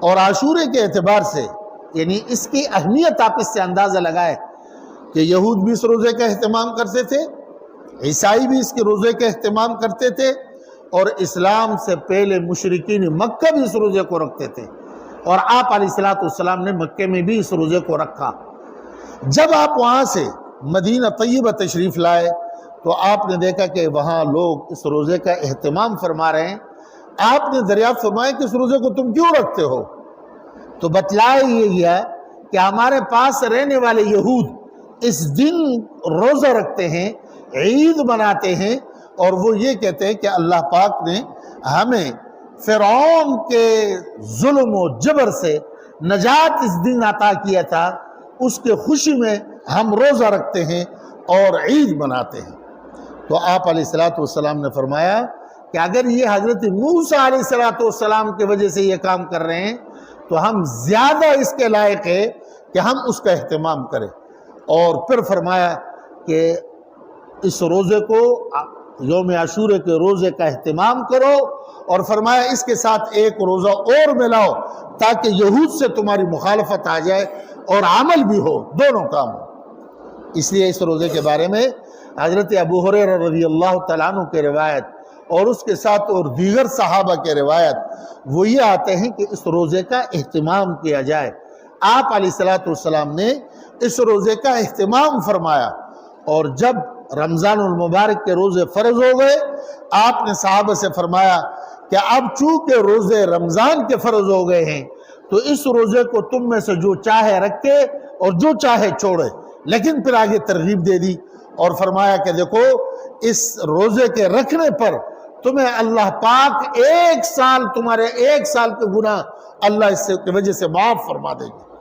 اور عاشورے کے اعتبار سے یعنی اس کی اہمیت آپ اس سے اندازہ لگائے کہ یہود بھی اس روزے کا اہتمام کرتے تھے، عیسائی بھی اس کے روزے کا اہتمام کرتے تھے، اور اسلام سے پہلے مشرکین مکہ بھی اس روزے کو رکھتے تھے، اور آپ علیہ السلام نے مکے میں بھی اس روزے کو رکھا۔ جب آپ وہاں سے مدینہ طیبہ تشریف لائے تو آپ نے دیکھا کہ وہاں لوگ اس روزے کا اہتمام فرما رہے ہیں۔ آپ نے دریافت فرمایا کہ اس روزے کو تم کیوں رکھتے ہو؟ تو بتلایا یہ گیا کہ ہمارے پاس رہنے والے یہود اس دن روزہ رکھتے ہیں، عید مناتے ہیں، اور وہ یہ کہتے ہیں کہ اللہ پاک نے ہمیں فرعون کے ظلم و جبر سے نجات اس دن عطا کیا تھا، اس کے خوشی میں ہم روزہ رکھتے ہیں اور عید مناتے ہیں۔ تو آپ علیہ السلام نے فرمایا کہ اگر یہ حضرت موسیٰ علیہ السلام کی وجہ سے یہ کام کر رہے ہیں تو ہم زیادہ اس کے لائق ہے کہ ہم اس کا اہتمام کریں۔ اور پھر فرمایا کہ اس روزے کو یوم عاشورے کے روزے کا اہتمام کرو، اور فرمایا اس کے ساتھ ایک روزہ اور ملاؤ تاکہ یہود سے تمہاری مخالفت آ جائے اور عمل بھی ہو، دونوں کام ہو۔ اس لیے اس روزے کے بارے میں حضرت ابو ہریرہ رضی اللہ تعالیٰ عنہ کے روایت اور اس کے ساتھ اور دیگر صحابہ کے روایت وہ یہ آتے ہیں کہ اس روزے کا اہتمام کیا جائے۔ آپ علیہ السلام نے اس روزے کا اہتمام فرمایا، اور جب رمضان المبارک کے روزے فرض ہو گئے آپ نے صحابہ سے فرمایا کہ اب چونکہ روزے رمضان کے فرض ہو گئے ہیں تو اس روزے کو تم میں سے جو چاہے رکھے اور جو چاہے چھوڑے، لیکن پھر آگے ترغیب دے دی اور فرمایا کہ دیکھو اس روزے کے رکھنے پر تمہیں اللہ پاک ایک سال تمہارے ایک سال کے گناہ اللہ اس کی وجہ سے معاف فرما دے گی۔